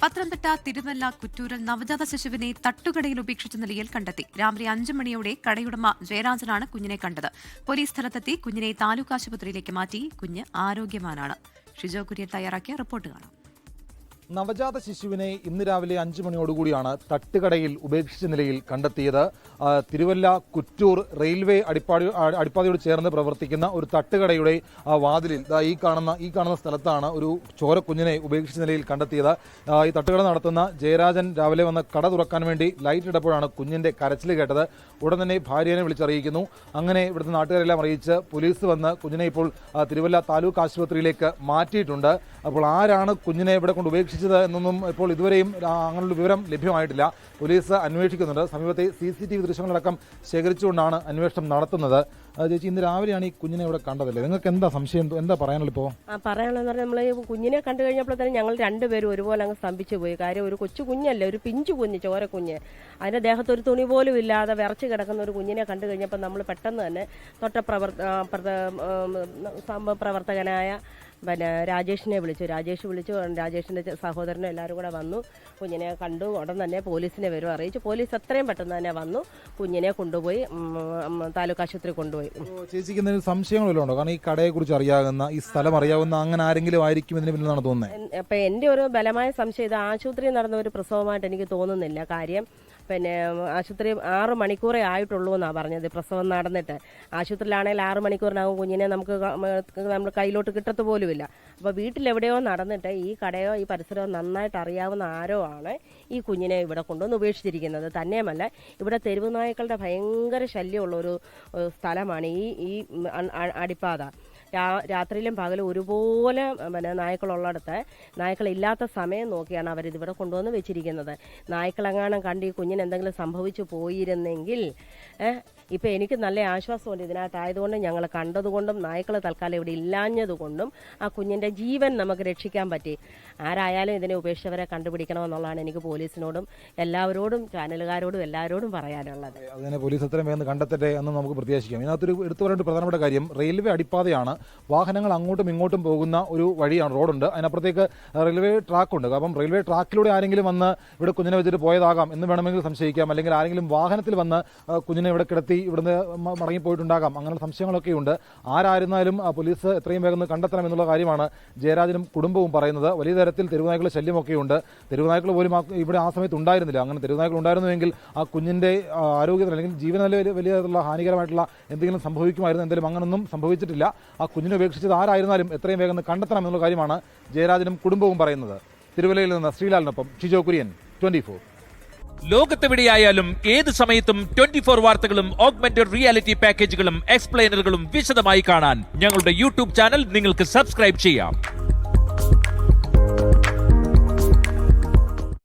പത്തനംതിട്ട തിരുവല്ല കുറ്റൂരിൽ നവജാത ശിശുവിനെ തട്ടുകടയിൽ ഉപേക്ഷിച്ച നിലയിൽ കണ്ടെത്തി. രാത്രി 5 മണിയോടെ കടയുടമ ജയരാജനാണ് കുഞ്ഞിനെ കണ്ടത്. പോലീസ് സ്ഥലത്തെത്തി കുഞ്ഞിനെ താലൂക്ക് ആശുപത്രിയിലേക്ക് മാറ്റി. കുഞ്ഞ് ആരോഗ്യവാനാണ്. ഷിജോ കുര്യൻ തയ്യാറാക്കിയ റിപ്പോർട്ട് കാണാം. നവജാത ശിശുവിനെ ഇന്ന് രാവിലെ 5 മണിയോടുകൂടിയാണ് തട്ടുകടയിൽ ഉപേക്ഷിച്ച നിലയിൽ കണ്ടെത്തിയത്. തിരുവല്ല കുറ്റൂർ റെയിൽവേ അടിപ്പാതയോട് ചേർന്ന് പ്രവർത്തിക്കുന്ന ഒരു തട്ടുകടയുടെ വാതിലിൽ ഈ കാണുന്ന സ്ഥലത്താണ് ഒരു ചോരക്കുഞ്ഞിനെ ഉപേക്ഷിച്ച നിലയിൽ കണ്ടെത്തിയത്. ഈ തട്ടുകട നടത്തുന്ന ജയരാജൻ രാവിലെ വന്ന് കട തുറക്കാൻ വേണ്ടി ലൈറ്റ് ഇട്ടപ്പോഴാണ് കുഞ്ഞിന്റെ കരച്ചിൽ കേട്ടത്. ഉടൻ തന്നെ ഭാര്യനെ വിളിച്ചറിയിക്കുന്നു. അങ്ങനെ ഇവിടുത്തെ നാട്ടുകാരെല്ലാം അറിയിച്ച് പോലീസ് വന്ന് കുഞ്ഞിനെ ഇപ്പോൾ തിരുവല്ല താലൂക്ക് ആശുപത്രിയിലേക്ക് മാറ്റിയിട്ടുണ്ട്. അപ്പോൾ ആരാണ് കുഞ്ഞിനെ ഇവിടെ കൊണ്ട് ഉപേക്ഷിച്ചത് എന്നൊന്നും ഇപ്പോൾ ഇതുവരെയും അങ്ങനെയുള്ള വിവരം ലഭ്യമായിട്ടില്ല. പോലീസ് അന്വേഷിക്കുന്നുണ്ട്. സമീപത്തെ CCTV ദൃശ്യങ്ങളടക്കം ശേഖരിച്ചുകൊണ്ടാണ് അന്വേഷണം നടത്തുന്നത്. ചേച്ചി, ഇന്ന് രാവിലെയാണ് ഈ കുഞ്ഞിനെ ഇവിടെ കണ്ടതല്ലേ? നിങ്ങൾക്ക് എന്താ സംശയം, എന്താ പറയാനുള്ളത് ഇപ്പോൾ? പറയാനുള്ളതെന്ന് പറഞ്ഞാൽ നമ്മൾ ഈ കുഞ്ഞിനെ കണ്ടു കഴിഞ്ഞപ്പോൾ തന്നെ ഞങ്ങൾ രണ്ടുപേരും ഒരുപോലെ അങ്ങ് സ്തംഭിച്ചു പോയി. കാര്യം ഒരു കൊച്ചു കുഞ്ഞല്ലേ, ഒരു പിഞ്ചു കുഞ്ഞ്, ചോരക്കുഞ്ഞ്. അതിൻ്റെ ദേഹത്ത് ഒരു തുണി പോലും ഇല്ലാതെ വിറച്ച് കിടക്കുന്ന ഒരു കുഞ്ഞിനെ കണ്ടു കഴിഞ്ഞപ്പോൾ നമ്മൾ പെട്ടെന്ന് തന്നെ പ്രവർത്തകനായ രാജേഷിനെ വിളിച്ചു. രാജേഷിൻ്റെ സഹോദരനും എല്ലാവരും കൂടെ വന്നു. കുഞ്ഞിനെ കണ്ടു. ഉടൻ തന്നെ പോലീസിനെ വരും അറിയിച്ചു. പോലീസ് എത്രയും പെട്ടെന്ന് തന്നെ വന്നു കുഞ്ഞിനെ കൊണ്ടുപോയി താലൂക്ക് ആശുപത്രി കൊണ്ടുപോയി. ചേച്ചിക്ക് എന്തെങ്കിലും സംശയങ്ങളല്ലോ ഉണ്ടോ? കാരണം ഈ കടയെ കുറിച്ച് അറിയാവുന്ന, ഈ സ്ഥലം അറിയാവുന്ന അങ്ങനെ ആരെങ്കിലും ആയിരിക്കും ഇതിന് പിന്നിലാണ് തോന്നുന്നത്? അപ്പം എൻ്റെ ഒരു ബലമായ സംശയം ഇത് ആശുപത്രിയിൽ നടന്ന ഒരു പ്രസവമായിട്ട് എനിക്ക് തോന്നുന്നില്ല. കാര്യം ആശുപത്രി 6 മണിക്കൂറേ ആയിട്ടുള്ളൂ എന്നാണ് പറഞ്ഞത്. പ്രസവം നടന്നിട്ട് ആശുപത്രിയിലാണെങ്കിൽ 6 മണിക്കൂറിനകം കുഞ്ഞിനെ നമുക്ക് നമ്മുടെ കയ്യിലോട്ട് കിട്ടത്ത് പോലുമില്ല. അപ്പോൾ വീട്ടിലെവിടെയോ നടന്നിട്ട് ഈ കടയോ ഈ പരിസരമോ നന്നായിട്ട് അറിയാവുന്ന ആരോ ആണ് ഈ കുഞ്ഞിനെ ഇവിടെ കൊണ്ടുവന്ന് ഉപേക്ഷിച്ചിരിക്കുന്നത്. തന്നെയുമല്ല, ഇവിടെ തെരുവ് നായ്ക്കളുടെ ഭയങ്കര ശല്യമുള്ളൊരു സ്ഥലമാണ് ഈ അടിപ്പാത. രാത്രിയിലും പകലും ഒരുപോലെ നായ്ക്കളുള്ളിടത്ത് നായ്ക്കളില്ലാത്ത സമയം നോക്കിയാണ് അവരിതിവിടെ കൊണ്ടുവന്ന് വെച്ചിരിക്കുന്നത്. നായ്ക്കളെങ്ങാനും കണ്ട് ഈ കുഞ്ഞിന് എന്തെങ്കിലും സംഭവിച്ചു പോയിരുന്നെങ്കിൽ ഇപ്പം എനിക്ക് നല്ല ആശ്വാസമുണ്ട്. ഇതിനകത്തായതുകൊണ്ട് ഞങ്ങൾ കണ്ടതുകൊണ്ടും നായ്ക്കൾ തൽക്കാലം ഇവിടെ ഇല്ലാഞ്ഞതുകൊണ്ടും ആ കുഞ്ഞിൻ്റെ ജീവൻ നമുക്ക് രക്ഷിക്കാൻ പറ്റി. ആരായാലും ഇതിനെ ഉപേക്ഷിച്ചവരെ കണ്ടുപിടിക്കണമെന്നുള്ളതാണ് എനിക്ക് പോലീസിനോടും എല്ലാവരോടും ചാനലുകാരോടും എല്ലാവരോടും പറയാനുള്ളത്. അതിനെ പോലീസ് എത്രയും വേഗം കണ്ടെത്തട്ടെ എന്ന് നമുക്ക് പ്രത്യാശിക്കാം. ഇതിനകത്തൊരു എടുത്തു പറയേണ്ട പ്രധാനപ്പെട്ട കാര്യം, റെയിൽവേ അടിപ്പാതയാണ്. വാഹനങ്ങൾ അങ്ങോട്ടും ഇങ്ങോട്ടും പോകുന്ന ഒരു വഴിയാണ്, റോഡുണ്ട്. അതിനപ്പുറത്തേക്ക് റെയിൽവേ ട്രാക്കുണ്ട്. അപ്പം റെയിൽവേ ട്രാക്കിലൂടെ ആരെങ്കിലും വന്ന് ഇവിടെ കുഞ്ഞിനെ വെച്ചിട്ട് പോയതാകാം എന്ന് വേണമെങ്കിൽ സംശയിക്കാം. അല്ലെങ്കിൽ ആരെങ്കിലും വാഹനത്തിൽ വന്ന് കുഞ്ഞിനെ ഇവിടെ കിടത്തി ഇവിടുന്ന് മടങ്ങിപ്പോയിട്ടുണ്ടാകാം. അങ്ങനെയുള്ള സംശയങ്ങളൊക്കെ ഉണ്ട്. ആരായിരുന്നാലും പോലീസ് എത്രയും വേഗം കണ്ടെത്തണം എന്നുള്ള കാര്യമാണ് ജയരാജനും കുടുംബവും പറയുന്നത്. വലിയ തരത്തിൽ തെരുവുനായ്ക്കളുടെ ശല്യമൊക്കെയുണ്ട്. തെരുവുനായ്ക്കൾ പോലും ഇവിടെ ആ സമയത്ത് ഉണ്ടായിരുന്നില്ല. അങ്ങനെ തെരുവുനായ്ക്കൾ ഉണ്ടായിരുന്നുവെങ്കിൽ ആ കുഞ്ഞിന്റെ ആരോഗ്യത്തിന് അല്ലെങ്കിൽ ജീവനിൽ വലിയ തരത്തിലുള്ള ഹാനികരമായിട്ടുള്ള എന്തെങ്കിലും സംഭവിക്കുമായിരുന്നു. എന്തായാലും അങ്ങനൊന്നും സംഭവിച്ചിട്ടില്ല. ആ കുഞ്ഞിനെ ഉപേക്ഷിച്ചത് ആരായിരുന്നാലും എത്രയും വേഗം കണ്ടെത്തണം എന്നുള്ള കാര്യമാണ് ജയരാജനും കുടുംബവും പറയുന്നത്. തിരുവല്ലയിൽ നിന്ന് ശ്രീലാലിനൊപ്പം ഷിജോ കുര്യൻ, 24. ലോകത്തെവിടെയായാലും ഏത് സമയത്തും 24 വാർത്തകളും ഓഗ്മെന്റഡ് റിയാലിറ്റി പാക്കേജുകളും എക്സ്പ്ലെയിനറുകളും വിശദമായി കാണാൻ ഞങ്ങളുടെ YouTube ചാനൽ നിങ്ങൾക്ക് സബ്സ്ക്രൈബ് ചെയ്യാം.